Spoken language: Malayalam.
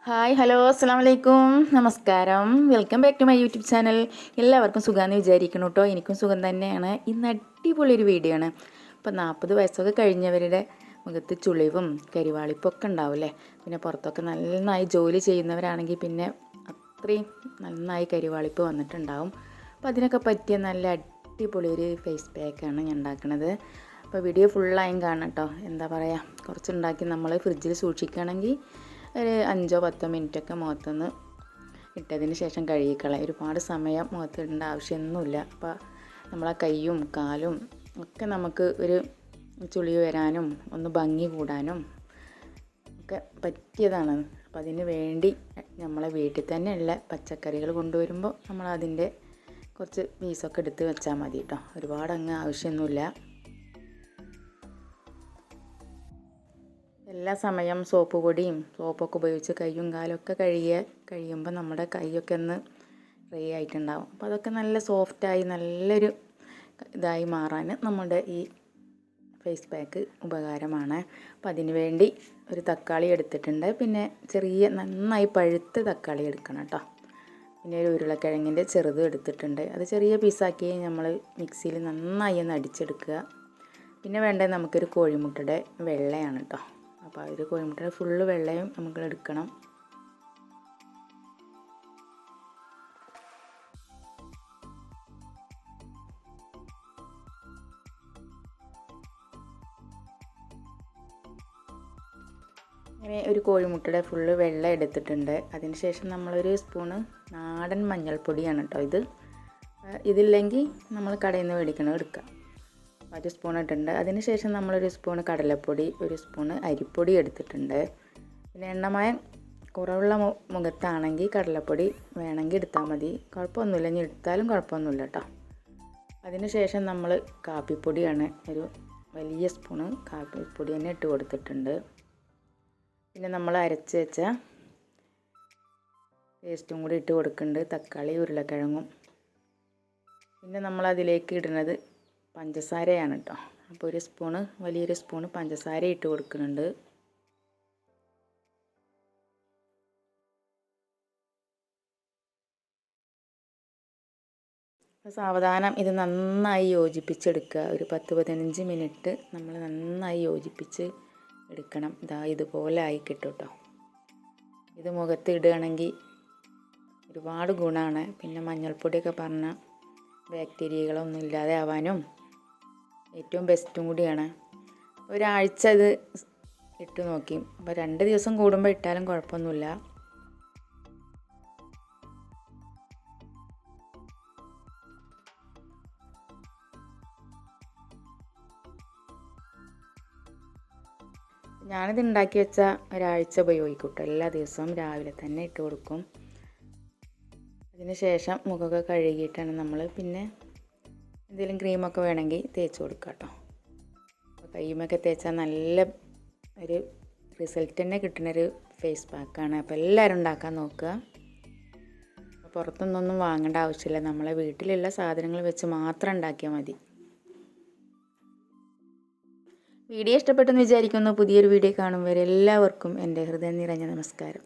ഹായ് ഹലോ അസ്സാം വലൈക്കും നമസ്കാരം. Welcome back to my YouTube channel. എല്ലാവർക്കും സുഖമാണെന്ന് വിചാരിക്കണം കേട്ടോ. എനിക്കും സുഖം തന്നെയാണ്. ഇന്ന് അടിപൊളിയൊരു വീഡിയോ ആണ്. ഇപ്പോൾ 40 വയസ്സൊക്കെ കഴിഞ്ഞവരുടെ മുഖത്ത് ചുളിവും കരിവാളിപ്പൊക്കെ ഉണ്ടാവില്ലേ. പിന്നെ പുറത്തൊക്കെ നന്നായി ജോലി ചെയ്യുന്നവരാണെങ്കിൽ പിന്നെ അത്രയും നന്നായി കരിവാളിപ്പ് വന്നിട്ടുണ്ടാവും. അപ്പോൾ അതിനൊക്കെ പറ്റിയ നല്ല അടിപൊളിയൊരു ഫേസ് പാക്കാണ് ഞാൻ ഉണ്ടാക്കുന്നത്. അപ്പോൾ വീഡിയോ ഫുള്ളായും കാണണം കേട്ടോ. എന്താ പറയുക, കുറച്ചുണ്ടാക്കി നമ്മൾ ഫ്രിഡ്ജിൽ സൂക്ഷിക്കുകയാണെങ്കിൽ ഒരു 5-10 മിനിറ്റൊക്കെ മുഖത്തൊന്ന് ഇട്ടതിന് ശേഷം കഴുകിക്കളയാം. ഒരുപാട് സമയം മുഖത്തിടേണ്ട ആവശ്യമൊന്നുമില്ല. അപ്പോൾ നമ്മളെ കൈയും കാലും ഒക്കെ നമുക്ക് ഒരു ചുളി വരാനും ഒന്ന് ഭംഗി കൂടാനും ഒക്കെ പറ്റിയതാണ്. അപ്പോൾ അതിന് വേണ്ടി നമ്മളെ വീട്ടിൽ തന്നെയുള്ള പച്ചക്കറികൾ കൊണ്ടുവരുമ്പോൾ നമ്മളതിൻ്റെ കുറച്ച് പീസൊക്കെ എടുത്ത് വെച്ചാൽ മതി കേട്ടോ. ഒരുപാട് അങ്ങ് ആവശ്യമൊന്നുമില്ല. എല്ലാ സമയം സോപ്പ് പൊടിയും സോപ്പൊക്കെ ഉപയോഗിച്ച് കൈയും കാലൊക്കെ കഴിയുമ്പോൾ നമ്മുടെ കൈയൊക്കെ ഒന്ന് ഡ്രൈ ആയിട്ടുണ്ടാവും. അപ്പോൾ അതൊക്കെ നല്ല സോഫ്റ്റായി നല്ലൊരു ഇതായി മാറാൻ നമ്മുടെ ഈ ഫേസ് പാക്ക് ഉപകാരമാണ്. അപ്പോൾ അതിന് വേണ്ടി ഒരു തക്കാളി എടുത്തിട്ടുണ്ട്. പിന്നെ ചെറിയ നന്നായി പഴുത്ത തക്കാളി എടുക്കണം കേട്ടോ. പിന്നെ ഒരു ഉരുളക്കിഴങ്ങിൻ്റെ ചെറുതും എടുത്തിട്ടുണ്ട്. അത് ചെറിയ പീസാക്കി നമ്മൾ മിക്സിയിൽ നന്നായി ഒന്ന് അടിച്ചെടുക്കുക. പിന്നെ വേണ്ടത് നമുക്കൊരു കോഴിമുട്ടയുടെ വെള്ളയാണ് കേട്ടോ. അപ്പോൾ ഒരു കോഴിമുട്ടയുടെ ഫുള്ള് വെള്ളയും നമുക്ക് എടുക്കണം. ഇങ്ങനെ ഒരു കോഴിമുട്ടയുടെ ഫുള്ള് വെള്ളം എടുത്തിട്ടുണ്ട്. അതിന് ശേഷം നമ്മളൊരു സ്പൂണ് നാടൻ മഞ്ഞൾപ്പൊടിയാണ് കേട്ടോ ഇത്. ഇതില്ലെങ്കിൽ നമ്മൾ കടയിൽ നിന്ന് മേടിക്കണം എടുക്കാം. 1 സ്പൂൺ ഇട്ടിട്ടുണ്ട്. അതിന് ശേഷം നമ്മളൊരു സ്പൂണ് കടലപ്പൊടി, ഒരു സ്പൂണ് അരിപ്പൊടി എടുത്തിട്ടുണ്ട്. പിന്നെ എണ്ണമയം കുറവുള്ള മുഖത്താണെങ്കിൽ കടലപ്പൊടി വേണമെങ്കിൽ എടുത്താൽ മതി, കുഴപ്പമൊന്നുമില്ല. ഇനി എടുത്താലും കുഴപ്പമൊന്നുമില്ല കേട്ടോ. അതിന് ശേഷം നമ്മൾ കാപ്പിപ്പൊടിയാണ് ഒരു വലിയ സ്പൂണ് കാപ്പിപ്പൊടി തന്നെ ഇട്ട് കൊടുത്തിട്ടുണ്ട്. പിന്നെ നമ്മൾ അരച്ച് വെച്ച പേസ്റ്റും കൂടി ഇട്ട് കൊടുക്കുന്നുണ്ട്, തക്കാളി ഉരുളക്കിഴങ്ങും. പിന്നെ നമ്മളതിലേക്ക് ഇടുന്നത് പഞ്ചസാരയാണ് കേട്ടോ. അപ്പോൾ ഒരു സ്പൂണ് വലിയൊരു സ്പൂണ് പഞ്ചസാര ഇട്ട് കൊടുക്കുന്നുണ്ട്. സാവധാനം ഇത് നന്നായി യോജിപ്പിച്ചെടുക്കുക. ഒരു 10-15 മിനിറ്റ് നമ്മൾ നന്നായി യോജിപ്പിച്ച് എടുക്കണം. ഇതുപോലെ ആയി കിട്ടും കേട്ടോ. ഇത് മുഖത്ത് ഇടുകയാണെങ്കിൽ ഒരുപാട് ഗുണമാണ്. പിന്നെ മഞ്ഞൾപ്പൊടിയൊക്കെ പറഞ്ഞാൽ ബാക്ടീരിയകളൊന്നും ഇല്ലാതെ ആവാനും ഏറ്റവും ബെസ്റ്റും കൂടിയാണ്. ഒരാഴ്ച ഇത് ഇട്ട് നോക്കി. അപ്പോൾ 2 ദിവസം കൂടുമ്പോൾ ഇട്ടാലും കുഴപ്പമൊന്നുമില്ല. ഞാനിത് ഉണ്ടാക്കി വെച്ച ഒരാഴ്ച ഉപയോഗിക്കും കേട്ടോ. എല്ലാ ദിവസവും രാവിലെ തന്നെ ഇട്ട് കൊടുക്കും. അതിന് ശേഷം മുഖമൊക്കെ കഴുകിയിട്ടാണ് നമ്മൾ പിന്നെ എന്തെങ്കിലും ക്രീമൊക്കെ വേണമെങ്കിൽ തേച്ച് കൊടുക്കുക കേട്ടോ. അപ്പോൾ കയ്യുമൊക്കെ തേച്ചാൽ നല്ല ഒരു റിസൾട്ട് തന്നെ കിട്ടുന്നൊരു ഫേസ് പാക്കാണ്. അപ്പോൾ എല്ലാവരും ഉണ്ടാക്കാൻ നോക്കുക. പുറത്തുനിന്നൊന്നും വാങ്ങേണ്ട ആവശ്യമില്ല. നമ്മളെ വീട്ടിലുള്ള സാധനങ്ങൾ വെച്ച് മാത്രം ഉണ്ടാക്കിയാൽ മതി. വീഡിയോ ഇഷ്ടപ്പെട്ടെന്ന് വിചാരിക്കുന്നു. പുതിയൊരു വീഡിയോ കാണും വരെ എല്ലാവർക്കും എൻ്റെ ഹൃദയം നിറഞ്ഞ നമസ്കാരം.